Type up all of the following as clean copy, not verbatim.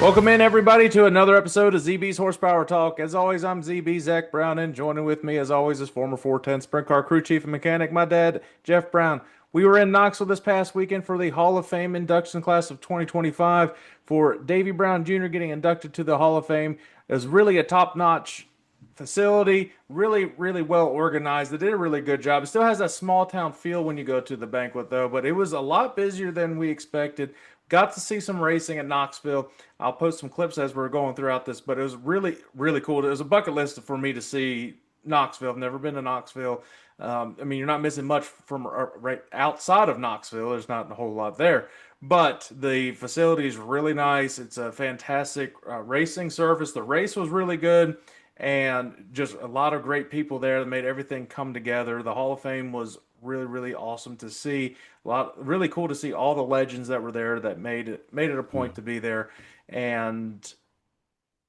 Welcome in, everybody, to another episode of ZB's Horsepower Talk. As always, I'm ZB Zach Brown, and joining with me, as always, is former 410 Sprint Car crew chief and mechanic, my dad, Jeff Brown. We were in Knoxville this past weekend for the Hall of Fame induction class of 2025 for Davy Brown Jr. getting inducted to the Hall of Fame. It was really a top-notch facility, really, really well organized. They did a really good job. It still has that small town feel when you go to the banquet, though, but it was a lot busier than we expected. Got to see some racing at Knoxville. I'll post some clips as we're going throughout this, but it was really, really cool. It was a bucket list for me to see Knoxville. I've never been to Knoxville. I mean, you're not missing much from right outside of Knoxville. There's not a whole lot there, but the facility is really nice. It's a fantastic racing surface. The race was really good, and just a lot of great people there that made everything come together. The Hall of Fame was really, really awesome to see. Really cool to see all the legends that were there that made it a Yeah. point to be there. And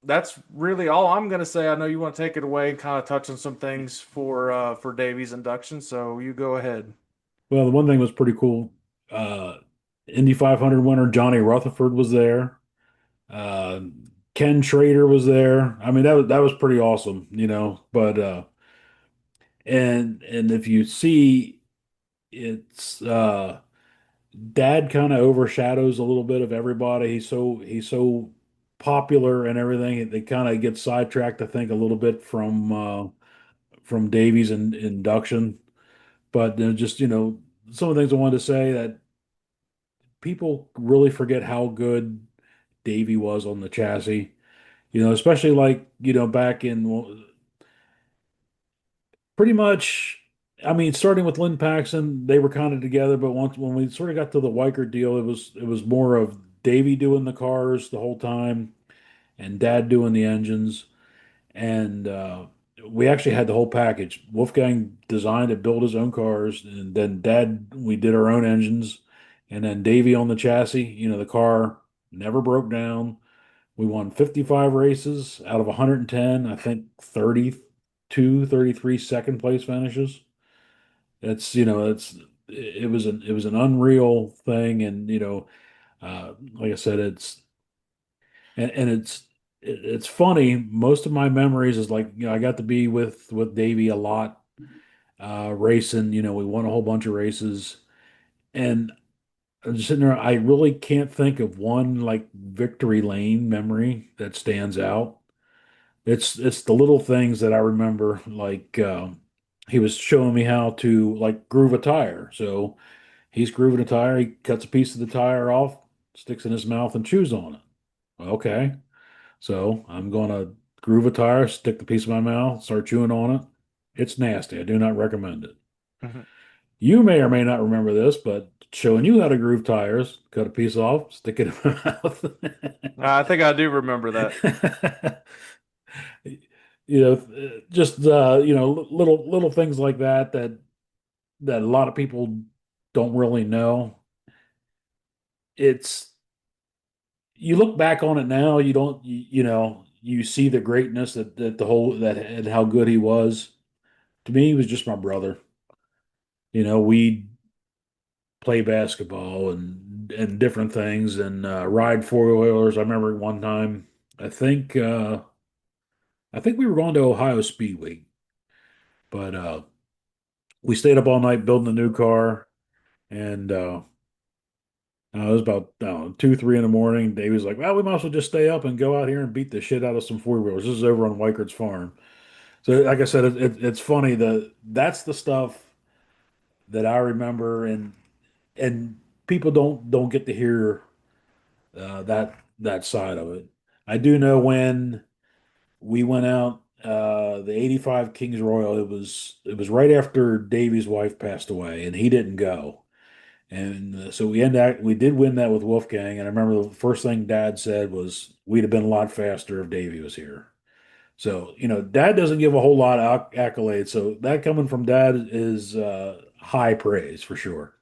that's really all I'm going to say. I know you want to take it away and kind of touch on some things for Davies induction, so you go ahead. Well, the one thing was pretty cool. Uh, Indy 500 winner Johnny Rutherford was there. Uh, Ken Schrader was there. I mean, that was pretty awesome, you know. But and if you see, it's Dad kind of overshadows a little bit of everybody. He's so popular and everything. They kind of get sidetracked, I think, a little bit from Davies and induction. But just some of the things I wanted to say that people really forget how good Davy was on the chassis. Especially like, back in well, pretty much, I mean, starting with Lynn Paxson, they were kind of together, but once when we sort of got to the Weichert deal, it was more of Davy doing the cars the whole time and Dad doing the engines. And we actually had the whole package. Wolfgang designed and built his own cars, and then Dad, we did our own engines, and then Davey on the chassis. The car never broke down. We won 55 races out of 110. I think 32, 33 second place finishes. It was an unreal thing, and like I said, it's funny. Most of my memories is like, I got to be with Davey a lot, racing. We won a whole bunch of races, and I'm just sitting there. I really can't think of one like victory lane memory that stands out. It's the little things that I remember. Like he was showing me how to like groove a tire. So he's grooving a tire. He cuts a piece of the tire off, sticks it in his mouth, and chews on it. Okay. So I'm going to groove a tire, stick the piece in my mouth, start chewing on it. It's nasty. I do not recommend it. You may or may not remember this, but showing you how to groove tires, cut a piece off, stick it in my mouth. I think I do remember that. Just little things like that a lot of people don't really know. It's You look back on it now, you don't you see the greatness that the whole that and how good he was. To me, he was just my brother. We play basketball and different things and ride four-wheelers. I remember one time, I think I think we were going to Ohio Speedway, but we stayed up all night building a new car, and it was about, I don't know, 2, 3 in the morning. Dave was like, "Well, we might as well just stay up and go out here and beat the shit out of some four-wheelers." This is over on Weichert's farm. So, like I said, it's funny that that's the stuff that I remember, and people don't get to hear that side of it. I do know when we went out, the '85 Kings Royal. It was right after Davey's wife passed away, and he didn't go. And so we did win that with Wolfgang. And I remember the first thing Dad said was, "We'd have been a lot faster if Davey was here." So Dad doesn't give a whole lot of accolades. So that coming from Dad is high praise for sure.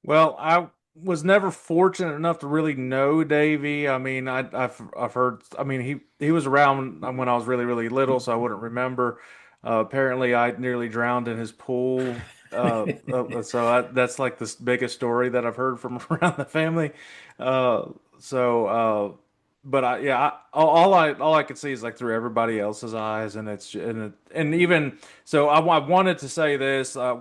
Well, I was never fortunate enough to really know Davey. I mean, I've heard. I mean, he was around when I was really really little, so I wouldn't remember. Apparently, I nearly drowned in his pool. That's like the biggest story that I've heard from around the family. Uh, But all I could see is like through everybody else's eyes, and and even so, I wanted to say this. I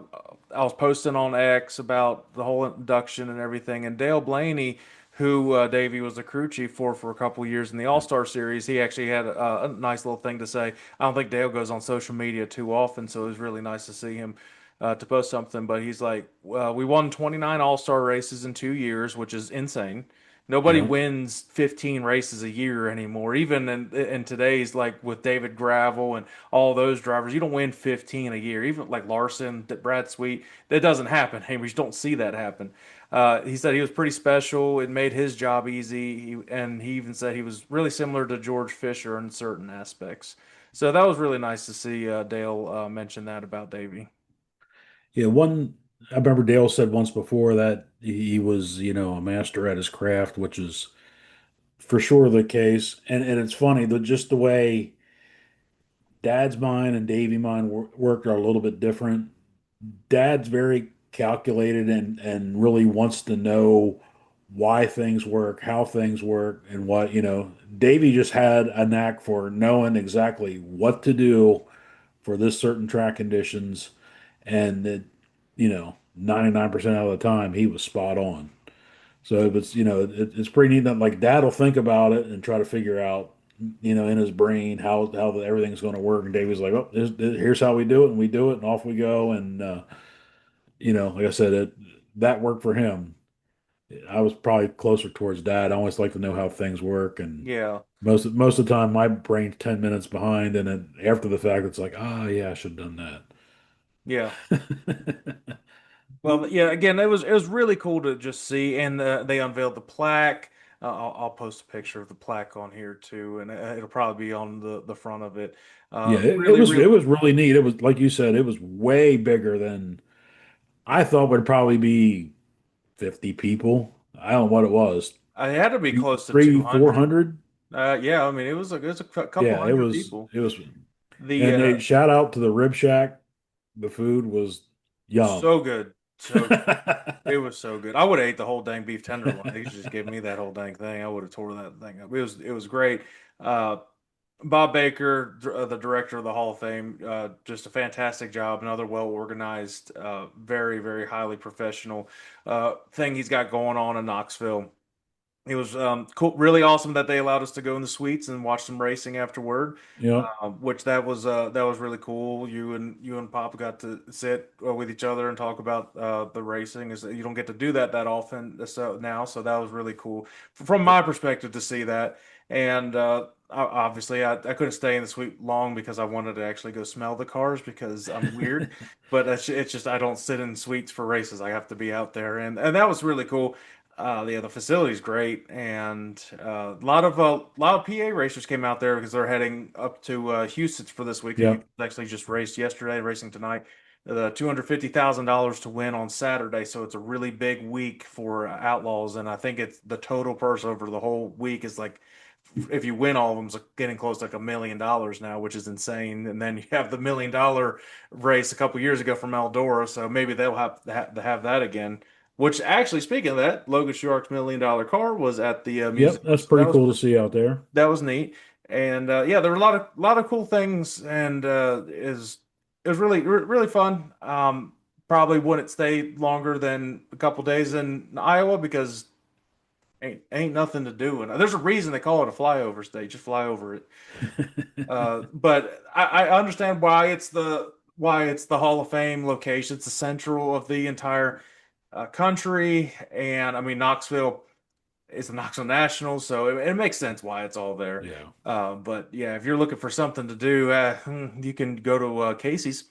was posting on X about the whole induction and everything, and Dale Blaney, who Davey was the crew chief for a couple of years in the All Yeah. Star Series, he actually had a nice little thing to say. I don't think Dale goes on social media too often, so it was really nice to see him to post something. But he's like, we won 29 All Star races in 2 years, which is insane. Nobody Yeah. wins 15 races a year anymore. Even in today's like with David Gravel and all those drivers, you don't win 15 a year. Even like Larson, Brad Sweet, that doesn't happen. Hey, we just don't see that happen. He said he was pretty special. It made his job easy. And he even said he was really similar to George Fisher in certain aspects. So that was really nice to see Dale mention that about Davey. Yeah, I remember Dale said once before that he was, a master at his craft, which is for sure the case. And it's funny that just the way Dad's mind and Davy mind work are a little bit different. Dad's very calculated and really wants to know why things work, how things work, and what. Davy just had a knack for knowing exactly what to do for this certain track conditions, and that, 99% of the time he was spot on. So it's pretty neat that like Dad will think about it and try to figure out, in his brain how everything's going to work. And Davy's like, oh, here's how we do it, and we do it, and off we go. And like I said, that worked for him. I was probably closer towards Dad. I always like to know how things work, and Yeah, most of the time my brain's 10 minutes behind, and then after the fact, it's like, ah, yeah, I should have done yeah. that. Well, yeah. Again, it was really cool to just see, and they unveiled the plaque. I'll post a picture of the plaque on here too, and it'll probably be on the front of it. Yeah, it Really, was really, it was really neat. It was like you said, it was way bigger than I thought would probably be 50 people. I don't know what it was. I had to be close to Three, 200. 400. Yeah, I mean, it was a couple Yeah, hundred people. it was The and they shout out to the Rib Shack. The food was yum. So good, so good. It was so good. I would have ate the whole dang beef tenderloin. They should just give me that whole dang thing. I would have tore that thing up. It was great. Uh, Bob Baker, the director of the Hall of Fame, just a fantastic job. Another well organized, very, very highly professional thing he's got going on in Knoxville. It was cool, really awesome that they allowed us to go in the suites and watch some racing afterward, Yep, which that was really cool. You and Papa got to sit with each other and talk about the racing. Is you don't get to do that often now, so that was really cool from my perspective to see that. And obviously, I couldn't stay in the suite long because I wanted to actually go smell the cars because I'm weird. But it's just I don't sit in suites for races. I have to be out there, and that was really cool. Yeah, the facility's great, and a lot of PA racers came out there because they're heading up to Houston for this weekend. yep. Houston actually just raced yesterday, racing tonight. The $250,000 to win on Saturday, so it's a really big week for Outlaws, and I think it's the total purse over the whole week is like if you win all of them, it's like getting close to like $1 million now, which is insane. And then you have the $1 million race a couple years ago from Eldora, so maybe they'll have that again. Which actually, speaking of that, Logan Shark's $1 million car was at the Yep, museum, that's so that pretty was cool to see out there. that was neat. And yeah, there were a lot of cool things, and is it was really fun. Probably wouldn't stay longer than a couple days in Iowa because ain't nothing to do. And there's a reason they call it a flyover state. Just fly over it. But I understand why it's the Hall of Fame location. It's the central of the entire country, and I mean Knoxville is the Knoxville Nationals, so it makes sense why it's all there. Yeah. But yeah, if you're looking for something to do, you can go to Casey's.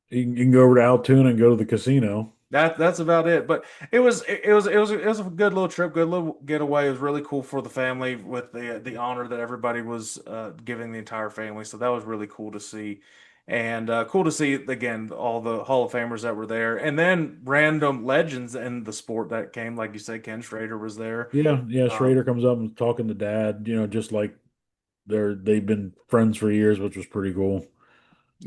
You can go over to Altoona and go to the casino. That's about it. But it was a good little trip, good little getaway. It was really cool for the family with the honor that everybody was giving the entire family. So that was really cool to see, and cool to see again all the Hall of Famers that were there, and then random legends in the sport that came. Like you said, Ken Schrader was there. Yeah, yeah. Um, Schrader comes up and talking to Dad, just like they've been friends for years, which was pretty cool.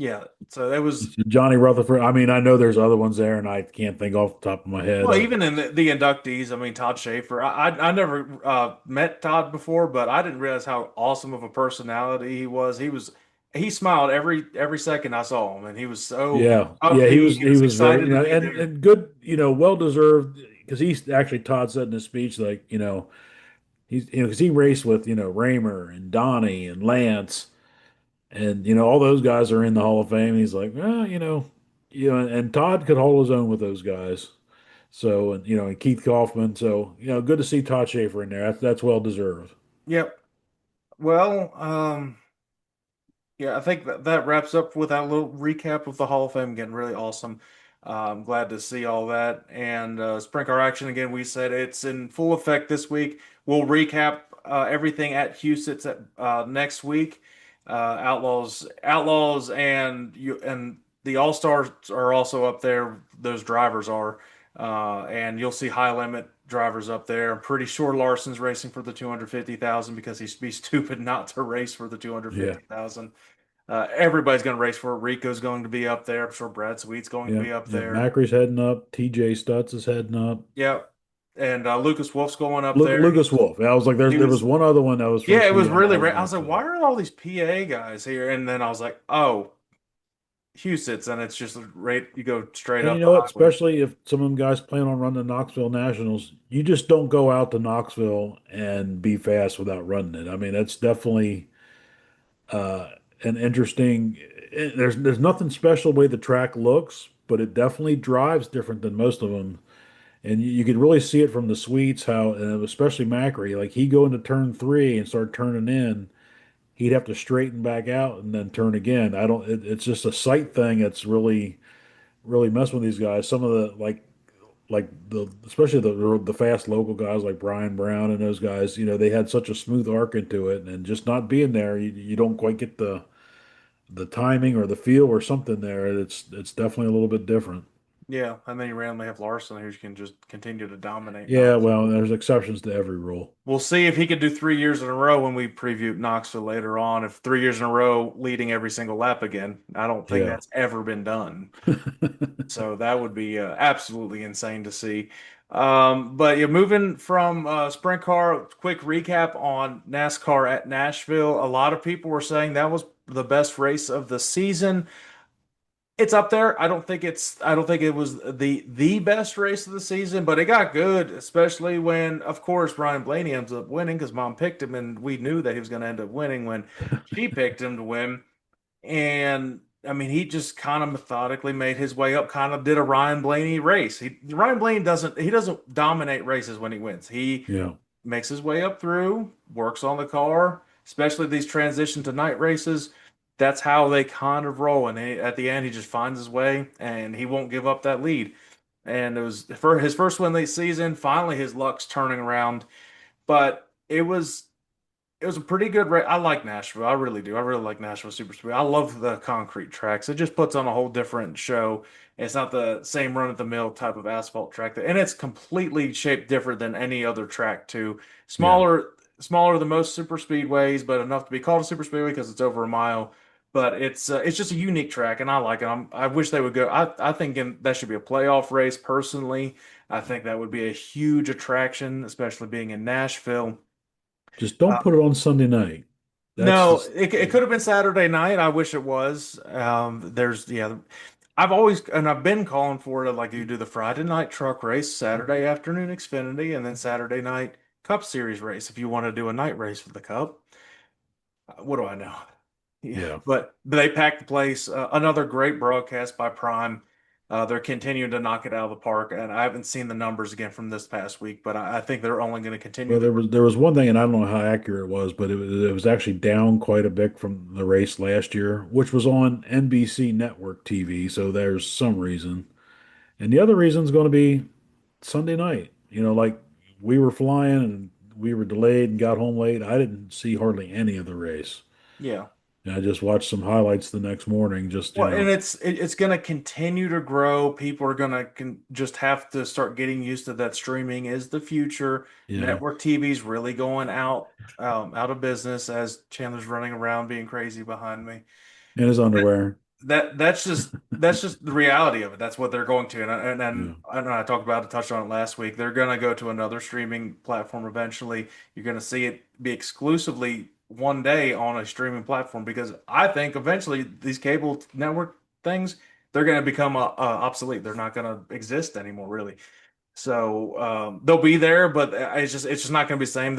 Yeah. So it was. Johnny Rutherford. I mean, I know there's other ones there, and I can't think off the top of my head. Well, even in the inductees, I mean, Todd Schaefer, I never met Todd before, but I didn't realize how awesome of a personality he was. He smiled every second I saw him, and he was so Yeah, yeah, upbeat. He he was was very, excited to be there. and good, well deserved because he's actually Todd said in his speech like, he's because he raced with Raymer and Donnie and Lance and all those guys are in the Hall of Fame. He's like, well, and Todd could hold his own with those guys. So and Keith Kaufman. So good to see Todd Schaefer in there. That's well deserved. Yep. Well, yeah, I think that wraps up with that little recap of the Hall of Fame. Again, really awesome. I'm glad to see all that. And Sprint Car Action, again, we said it's in full effect this week. We'll recap everything at Huset's at next week. Outlaws, and the All Stars are also up there. Those drivers are, and you'll see high limit drivers up there. I'm pretty sure Larson's racing for the 250,000 because he'd be stupid not to race for the Yeah, 250,000. Everybody's going to race for it. Rico's going to be up there. I'm sure Brad Sweet's going to yeah, be up yeah. there. Macri's heading up. TJ Stutz is heading up. Yep. And Lucas Wolf's going up there. Lucas Wolf. I was like, He there was was, one other one that was from yeah, it was PA really out of rare. I was like, why Nashville. are all these PA guys here? And then I was like, oh, Hugh and it's just right. You go straight And you up know the what? highway. Especially if some of them guys plan on running the Knoxville Nationals, you just don't go out to Knoxville and be fast without running it. I mean, that's definitely an interesting. There's nothing special the way the track looks, but it definitely drives different than most of them. And you could really see it from the sweets how, and especially Macri, like he go into turn three and start turning in, he'd have to straighten back out and then turn again. I don't. It's just a sight thing. That's really messing with these guys. Some of the like the especially the fast local guys like Brian Brown and those guys, they had such a smooth arc into it, and just not being there, you don't quite get the timing or the feel or something there. It's definitely a little bit different. Yeah. And then you randomly have Larson who can just continue to dominate Yeah, Knox. well, there's exceptions to every rule. We'll see if he could do 3 years in a row when we preview Knoxville later on. If 3 years in a row leading every single lap again, I don't think Yeah. that's ever been done. So that would be absolutely insane to see. But yeah, moving from sprint car, quick recap on NASCAR at Nashville. A lot of people were saying that was the best race of the season. It's up there. I don't think it was the best race of the season, but it got good, especially when, of course, Ryan Blaney ends up winning because mom picked him, and we knew that he was going to end up winning when she picked him to win. And I mean, he just kind of methodically made his way up, kind of did a Ryan Blaney race. Ryan Blaney doesn't dominate races when he wins. He Yeah. makes his way up through, works on the car, especially these transition to night races. That's how they kind of roll. And at the end, he just finds his way and he won't give up that lead. And it was for his first win this season. Finally, his luck's turning around. But it was a pretty good race. I like Nashville. I really do. I really like Nashville Super Speedway. I love the concrete tracks. It just puts on a whole different show. It's not the same run at the mill type of asphalt track, and it's completely shaped different than any other track too. Yeah. Smaller than most super speedways, but enough to be called a super speedway because it's over a mile. But it's just a unique track, and I like it. I wish they would go. I think that should be a playoff race. Personally, I think that would be a huge attraction, especially being in Nashville. Just don't put it on Sunday night. That's No, just it could have been Saturday night. I wish it was. Yeah, I've been calling for it like you do the Friday night truck race, Saturday afternoon Xfinity, and then Saturday night Cup Series race if you want to do a night race for the Cup. What do I know? Yeah, yeah. but they packed the place. Another great broadcast by Prime. They're continuing to knock it out of the park, and I haven't seen the numbers again from this past week, but I think they're only going to continue Well, the. there was one thing, and I don't know how accurate it was, but it was actually down quite a bit from the race last year, which was on NBC network TV. So there's some reason, and the other reason is going to be Sunday night. Like we were flying and we were delayed and got home late. I didn't see hardly any of the race. Yeah. And I just watched some highlights the next morning. Well, and it's going to continue to grow. People are going to just have to start getting used to that streaming is the future. Yeah, Network TV's really going out of business as Chandler's running around being crazy behind me. in his But underwear. that's just the reality of it. That's what they're going to, Yeah. I know I talked about it, touched on it last week. They're going to go to another streaming platform eventually. You're going to see it be exclusively one day on a streaming platform because I think eventually these cable network things they're going to become obsolete. They're not going to exist anymore, really. So they'll be there, but it's just not going to be the same.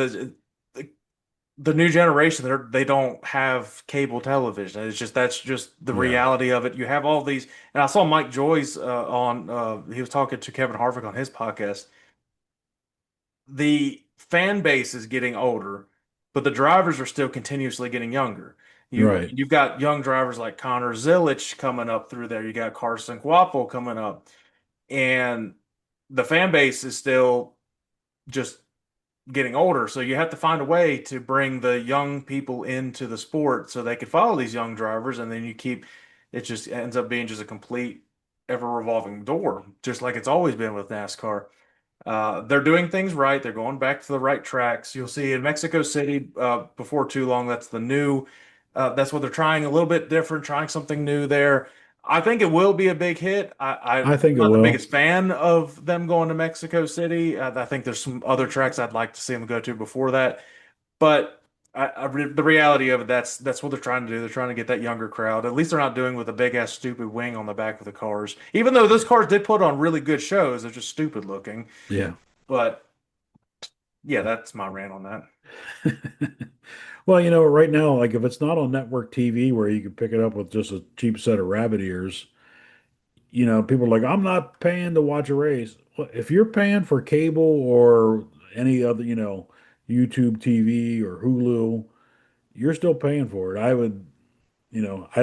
The new generation they don't have cable television. That's just the Yeah. reality of it. You have all these, and I saw Mike Joyce on he was talking to Kevin Harvick on his podcast. The fan base is getting older, but the drivers are still continuously getting younger. Right. You've got young drivers like Connor Zilic coming up through there. You got Carson Guapo coming up, and the fan base is still just getting older. So you have to find a way to bring the young people into the sport so they can follow these young drivers, and then it just ends up being just a complete ever revolving door, just like it's always been with NASCAR. They're doing things right. They're going back to the right tracks. You'll see in Mexico City before too long. That's what they're trying a little bit different, trying something new there. I think it will be a big hit. I'm I think it not the will. biggest fan of them going to Mexico City. I think there's some other tracks I'd like to see them go to before that. But the reality of it, that's what they're trying to do. They're trying to get that younger crowd. At least they're not doing with a big ass stupid wing on the back of the cars. Even though those cars did put on really good shows, they're just stupid looking. Yeah. But yeah, that's my rant on that. Well, right now, like if it's not on network TV where you can pick it up with just a cheap set of rabbit ears, people are like, I'm not paying to watch a race. Well, if you're paying for cable or any other, YouTube TV or Hulu, you're still paying for it. I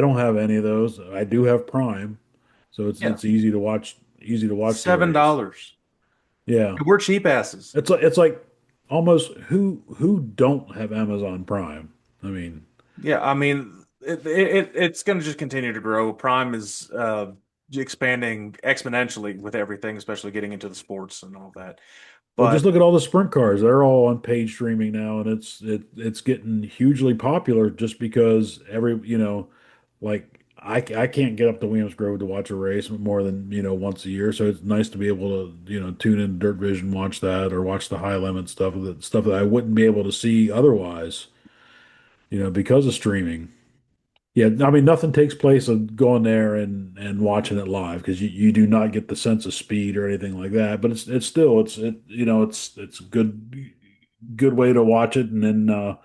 don't have any of those. I do have Prime, so it's Yeah, it's easy to watch the race. $7. Yeah. We're cheap asses. It's like almost who don't have Amazon Prime. I mean, Yeah, I mean, it's going to just continue to grow. Prime is expanding exponentially with everything, especially getting into the sports and all that. well, just But look at all the sprint cars. They're all on paid streaming now, and it's getting hugely popular just because like I can't get up to Williams Grove to watch a race more than once a year. So it's nice to be able to tune in Dirt Vision, watch that, or watch the high limit stuff that I wouldn't be able to see otherwise, because of streaming. Yeah, I mean nothing takes place of going there and watching it live because you do not get the sense of speed or anything like that. But it's still it's a good way to watch it and then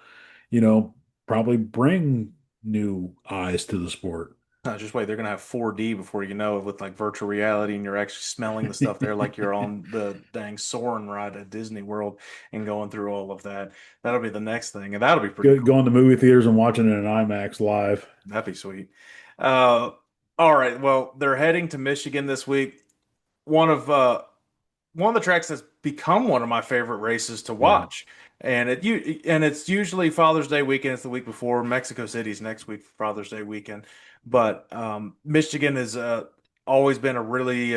you know probably bring new eyes to the sport. just wait, they're going to have 4D before you know it with like virtual reality, and you're actually smelling the stuff there like you're on the dang Soarin' ride at Disney World and going through all of that. That'll be the next thing, and that'll be pretty Going cool. to movie theaters and watching it in IMAX live. That'd be sweet. Uh, all right, well, they're heading to Michigan this week. One of uh, one of the tracks that's become one of my favorite races to Yeah. watch. And it's usually Father's Day weekend. It's the week before. Mexico City's next week for Father's Day weekend. But Michigan has always been a really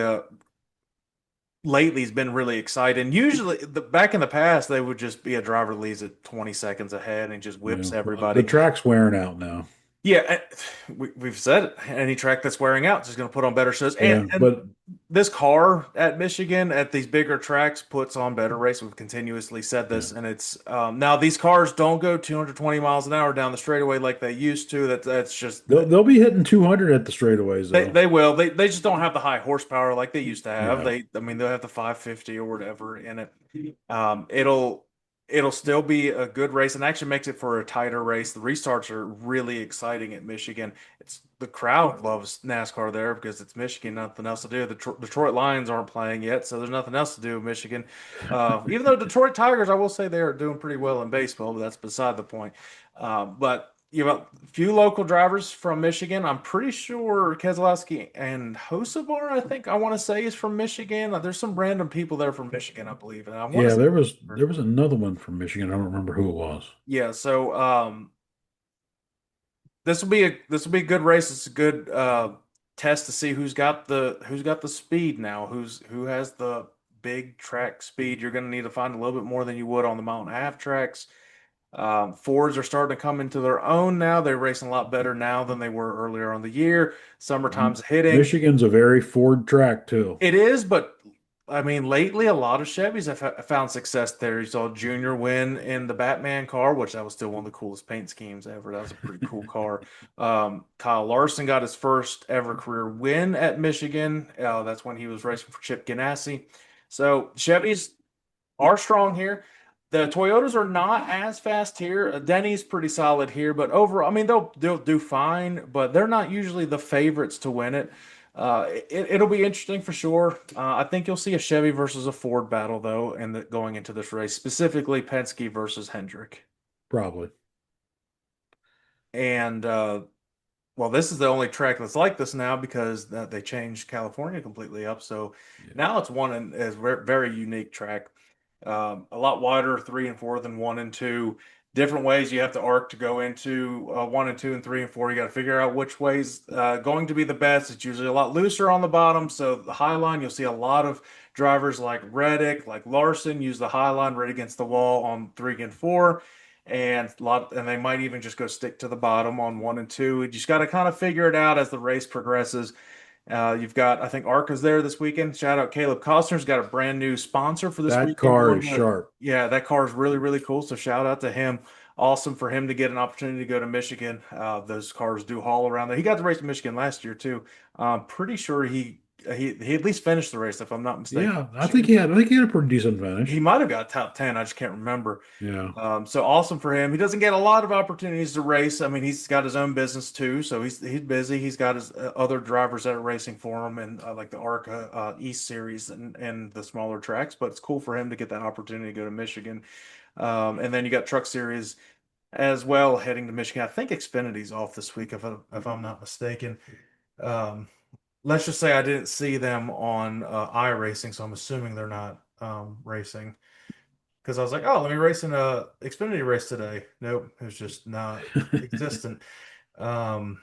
lately has been really exciting. Usually, back in the past, they would just be a driver leads at 20 seconds ahead and just Yeah. whips Well, the everybody. track's wearing out now. Yeah, we've said it. Any track that's wearing out is just going to put on better shows. Yeah, And but this car at Michigan at these bigger tracks puts on better races. We've continuously said yeah. this, and it's now these cars don't go 220 miles an hour down the straightaway like they used to. That's just They'll be hitting 200 at the straightaways though. they will. They just don't have the high horsepower like they used to have. Yeah. I mean they'll have the 550 or whatever in it. It'll still be a good race and actually makes it for a tighter race. The restarts are really exciting at Michigan. It's the crowd loves NASCAR there because it's Michigan, nothing else to do. The Detroit Lions aren't playing yet, so there's nothing else to do in Michigan. Even though Detroit Tigers, I will say they are doing pretty well in baseball, but that's beside the point. But you have a few local drivers from Michigan. I'm pretty sure Keselowski and Hocevar, I want to say, is from Michigan. There's some random people there from Michigan, I believe, and I want to Yeah, say, there was another one from Michigan. I don't remember who it was. yeah. So this will be a good race. It's a good test to see who's got the speed now. Who has the big track speed. You're going to need to find a little bit more than you would on the Mountain Half tracks. Fords are starting to come into their own now. They're racing a lot better now than they were earlier on the year. Summertime's hitting. Michigan's a very Ford track too. It is, but I mean, lately a lot of Chevys have found success there. You saw Junior win in the Batman car, which that was still one of the coolest paint schemes ever. That was a pretty cool car. Kyle Larson got his first ever career win at Michigan. That's when he was racing for Chip Ganassi. So Chevys are strong here. The Toyotas are not as fast here. Denny's pretty solid here, but overall, I mean, they'll do fine, but they're not usually the favorites to win it. It'll be interesting for sure. I think you'll see a Chevy versus a Ford battle though, and going into this race, specifically Penske versus Hendrick. Probably. And well, this is the only track that's like this now because they changed California completely up. So Yeah. now it's one and is very unique track. A lot wider, three and four than one and two. Different ways you have to arc to go into one and two and three and four. You got to figure out which way's going to be the best. It's usually a lot looser on the bottom. So the high line, you'll see a lot of drivers like Reddick, like Larson, use the high line right against the wall on three and four. And they might even just go stick to the bottom on one and two. You just got to kind of figure it out as the race progresses. You've got, I think Arca's there this weekend. Shout out Caleb Costner's got a brand new sponsor for this That weekend car going is to, sharp. yeah, that car is really cool. So shout out to him. Awesome for him to get an opportunity to go to Michigan. Those cars do haul around there. He got to race in Michigan last year too. I'm pretty sure he at least finished the race if I'm not mistaken. Yeah, I think he had a pretty decent He finish. might have got top 10. I just can't remember. Yeah. So awesome for him. He doesn't get a lot of opportunities to race. I mean, he's got his own business too, so he's busy. He's got his other drivers that are racing for him, and like the ARCA East Series and the smaller tracks. But it's cool for him to get that opportunity to go to Michigan. And then you got Truck Series as well heading to Michigan. I think Xfinity's off this week, if I'm not mistaken. Um, let's just say I didn't see them on iRacing, so I'm assuming they're not racing. Because I was like, oh, let me race in a Xfinity race today. Nope, it was just not existent. Um,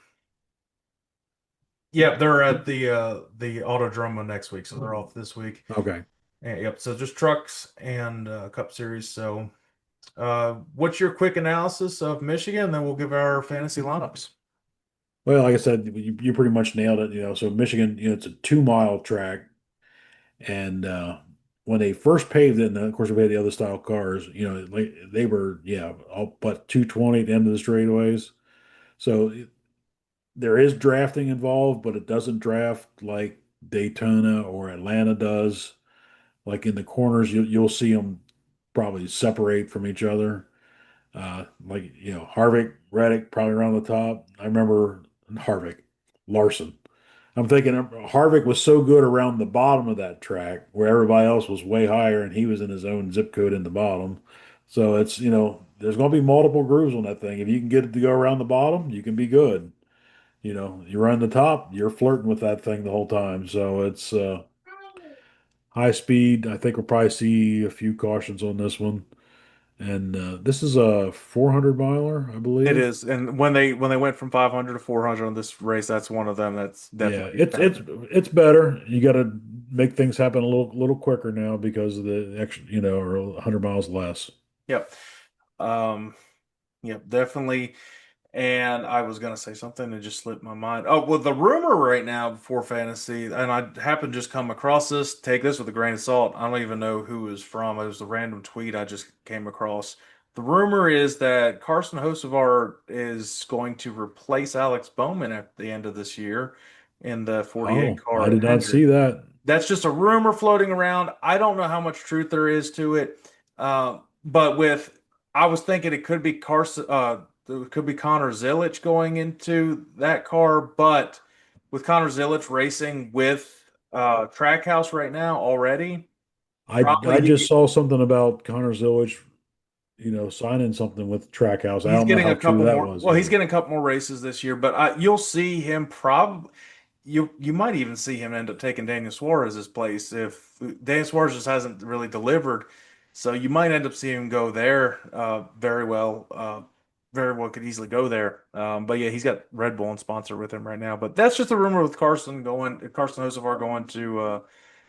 yeah, they're at the Autodromo next week, so they're off this week. Okay. Yep, so just trucks and Cup Series. So, what's your quick analysis of Michigan? Then we'll give our fantasy lineups. Well, like I said, you pretty much nailed it. So Michigan, it's a 2 mile track, and when they first paved it, and of course we had the other style cars, like they were, yeah, all but 220 at the end of the straightaways. So there is drafting involved, but it doesn't draft like Daytona or Atlanta does. Like in the corners, you'll see them probably separate from each other. Like Harvick, Reddick, probably around the top. I remember Harvick, Larson. I'm thinking Harvick was so good around the bottom of that track where everybody else was way higher and he was in his own zip code in the bottom. So there's going to be multiple grooves on that thing. If you can get it to go around the bottom, you can be good. You run the top, you're flirting with that thing the whole time. So it's high speed. I think we'll probably see a few cautions on this one. And this is a 400 miler, I It believe. is, and when they went from 500 to 400 on this race, that's one of them. That's Yeah, definitely it's it's it's better. You got to make things happen a little quicker now because of the extra, or 100 miles less. yep. Um, yep, definitely. And I was gonna say something and just slipped my mind. Oh, well, the rumor right now for fantasy, and I happened to just come across this. Take this with a grain of salt. I don't even know who it was from. It was a random tweet I just came across. The rumor is that Carson Hocevar is going to replace Alex Bowman at the end of this year in the 48 Oh, I car did at not Hendrick. see that. That's just a rumor floating around. I don't know how much truth there is to it. But I was thinking it could be Carson, it could be Connor Zilic going into that car. But with Connor Zilic racing with Trackhouse right now already, I probably just saw something about Connor Zilic, signing something with Trackhouse. I he's don't know getting how a true couple that more. was Well, he's though. getting a couple more races this year, but you'll see him probably. You might even see him end up taking Daniel Suarez's place if Daniel Suarez just hasn't really delivered. So you might end up seeing him go there very well. Very well could easily go there. But yeah, he's got Red Bull and sponsor with him right now. But that's just a rumor with Carson Hocevar going to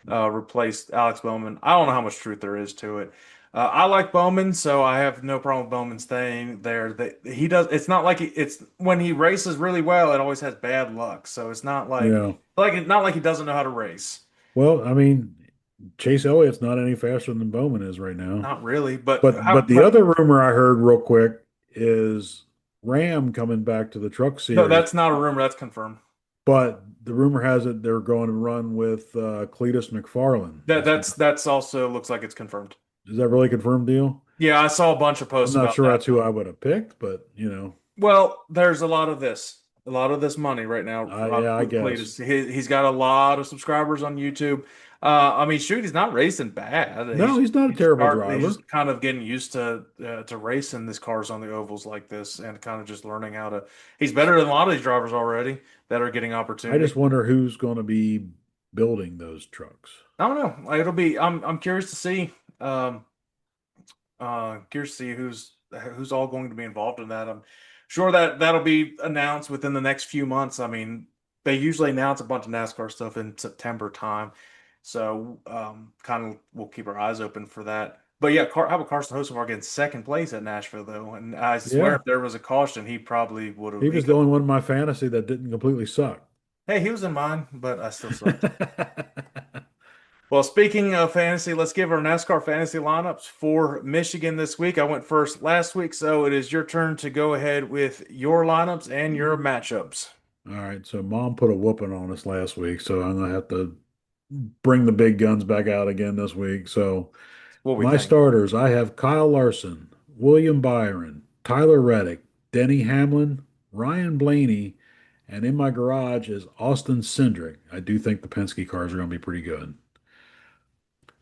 replace Alex Bowman. I don't know how much truth there is to it. I like Bowman, so I have no problem with Bowman staying there. He does. It's not like it's when he races really well, it always has bad luck. So it's not Yeah. not like he doesn't know how to race. Well, I mean, Chase Elliott's not any faster than Bowman is right now. Not really, but But the other rumor I heard real quick is Ram coming back to the Truck no, Series. that's not a rumor. That's confirmed. But the rumor has it they're going to run with Cletus McFarland. That's also looks like it's confirmed. Is that really a confirmed deal? Yeah, I saw a bunch of I'm posts not about sure that. that's who I would have picked, but Well, there's a lot of this money right now yeah, I with guess. Cletus. He's got a lot of subscribers on YouTube. I mean, shoot, he's not racing bad. No, he's not a terrible He's driver. just kind of getting used to racing these cars on the ovals like this, and kind of just learning how to. He's better than a lot of these drivers already that are getting I opportunity. just wonder who's going to be building those trucks. I don't know. It'll be. I'm curious to see. Um, Curious to see who's all going to be involved in that. I'm sure that that'll be announced within the next few months. I mean, they usually announce a bunch of NASCAR stuff in September time, so kind of we'll keep our eyes open for that. But yeah, how about Carson Hocevar getting second place at Nashville though? And I swear, Yeah, if there was a caution, he probably would have. he was the only one in my fantasy that didn't completely suck. Hey, he was in mine, but I still sucked. Well, speaking of fantasy, let's give our NASCAR fantasy lineups for Michigan this week. I went first last week, so it is your turn to go ahead with your lineups and your matchups. All right, so mom put a whooping on us last week, so I'm gonna have to bring the big guns back out again this week. So What we my think? starters, I have Kyle Larson, William Byron, Tyler Reddick, Denny Hamlin, Ryan Blaney, and in my garage is Austin Cindric. I do think the Penske cars are going to be pretty good.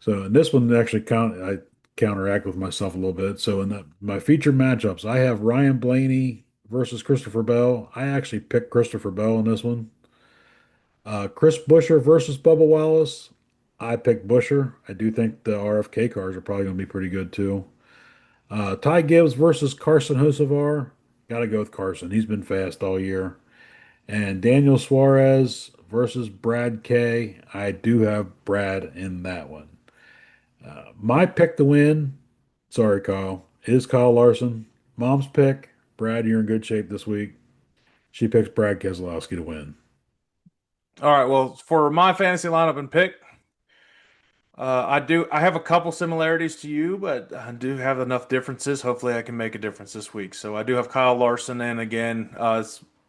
So in this one, actually, I counteract with myself a little bit. So in my feature matchups, I have Ryan Blaney versus Christopher Bell. I actually picked Christopher Bell in this one. Chris Buescher versus Bubba Wallace. I picked Buescher. I do think the RFK cars are probably going to be pretty good too. Ty Gibbs versus Carson Hocevar. Got to go with Carson. He's been fast all year. And Daniel Suarez versus Brad K. I do have Brad in that one. My pick to win, sorry, Kyle, is Kyle Larson. Mom's pick, Brad, you're in good shape this week. She picks Brad Keselowski to win. All right. Well, for my fantasy lineup and pick, I have a couple similarities to you, but I do have enough differences. Hopefully, I can make a difference this week. So I do have Kyle Larson, and again,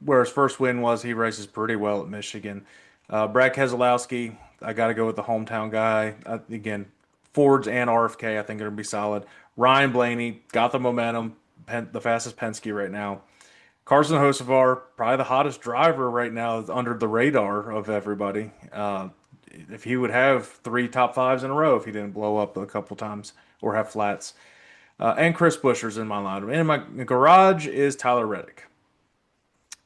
where his first win was, he races pretty well at Michigan. Brad Keselowski, I got to go with the hometown guy. Again, Fords and RFK, I think are going to be solid. Ryan Blaney got the momentum, the fastest Penske right now. Carson Hocevar, probably the hottest driver right now, is under the radar of everybody. If he would have three top fives in a row, if he didn't blow up a couple times or have flats. And Chris Buescher's in my lineup. And in my garage is Tyler Reddick.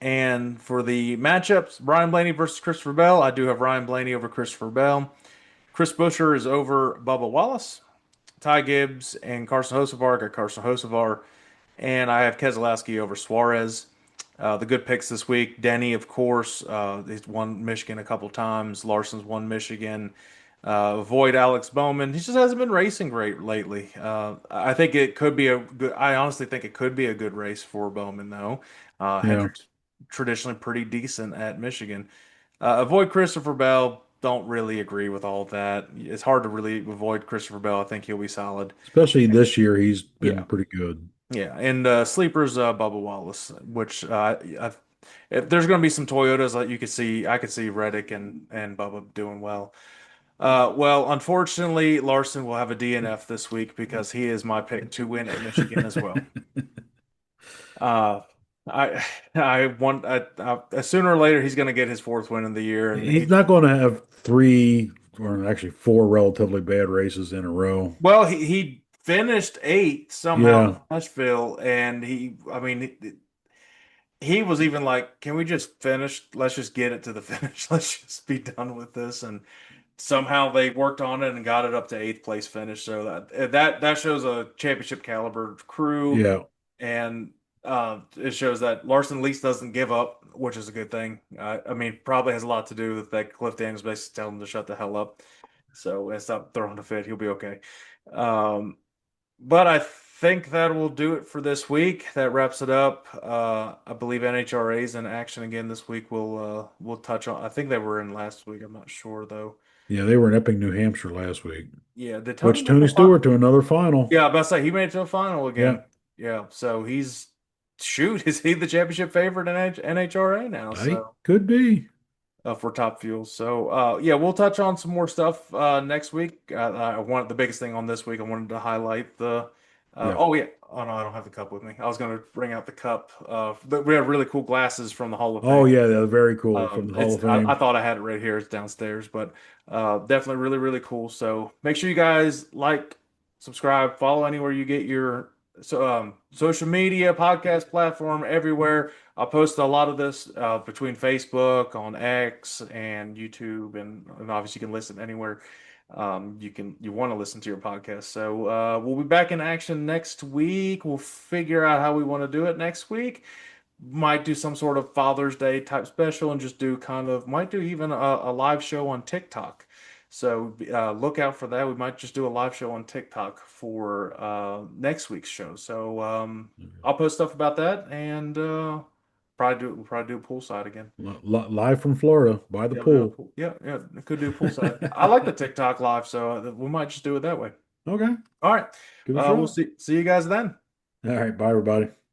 And for the matchups, Ryan Blaney versus Christopher Bell, I do have Ryan Blaney over Christopher Bell. Chris Buescher is over Bubba Wallace. Ty Gibbs and Carson Hocevar got Carson Hocevar. And I have Keselowski over Suarez. The good picks this week. Denny, of course, he's won Michigan a couple times. Larson's won Michigan. Avoid Alex Bowman. He just hasn't been racing great lately. I think it could be a good. I honestly think it could be a good race for Bowman, though. Yeah, Hendrick's traditionally pretty decent at Michigan. Avoid Christopher Bell. Don't really agree with all of that. It's hard to really avoid Christopher Bell. I think he'll be solid. especially this year, he's been Yeah. pretty good. Yeah, and sleepers Bubba Wallace, which if there's going to be some Toyotas that you could see, I could see Reddick and Bubba doing well. Well, unfortunately, Larson will have a DNF this week because he is my pick to win at Michigan as well. Uh, I I want sooner or later he's going to get his fourth win of the year, and He's not going to have three or actually four relatively bad races in a row. he finished eighth somehow in Yeah, Nashville, and I mean. He was even like, "Can we just finish? Let's just get it to the finish. Let's just be done with this." And somehow they worked on it and got it up to eighth place finish. So that shows a championship caliber crew, yeah. and it shows that Larson at least doesn't give up, which is a good thing. I mean, probably has a lot to do with that Cliff Daniels basically telling him to shut the hell up, so and stop throwing a fit. He'll be okay. Um, But I think that will do it for this week. That wraps it up. I believe NHRA is in action again this week. We'll touch on. I think they were in last week. I'm not sure though. Yeah, they were in Epping, New Hampshire last week, Yeah, did Tony which make Tony the final? Stewart to another final. Yeah, I about to say he made it to a final Yeah, again. Yeah, so he's shoot, is he the championship favorite in NHRA now? I So could be. for Top Fuel. So yeah, we'll touch on some more stuff next week. I wanted the biggest thing on this week. I wanted to highlight the. Yeah. Oh yeah. Oh no, I don't have the cup with me. I was going to bring out the cup. We have really cool glasses from the Hall of Oh Fame. yeah, they're very cool from the Hall It's of I Fame. thought I had it right here. It's downstairs, but definitely really really cool. So make sure you guys like, subscribe, follow anywhere you get your social media, podcast platform, everywhere. I'll post a lot of this between Facebook, on X, and YouTube, and obviously you can listen anywhere you want to listen to your podcast. So we'll be back in action next week. We'll figure out how we want to do it next week. Might do some sort of Father's Day type special and just do kind of might do even a live show on TikTok. So look out for that. We might just do a live show on TikTok for next week's show. So I'll post stuff about that and probably do poolside again. Live from Florida by the Yeah, we'll do a pool. pool. Yeah, yeah, could do poolside. I like the TikTok live, so we might just do it that way. Okay, All right, give it a we'll shot. see you guys then. All right, bye everybody.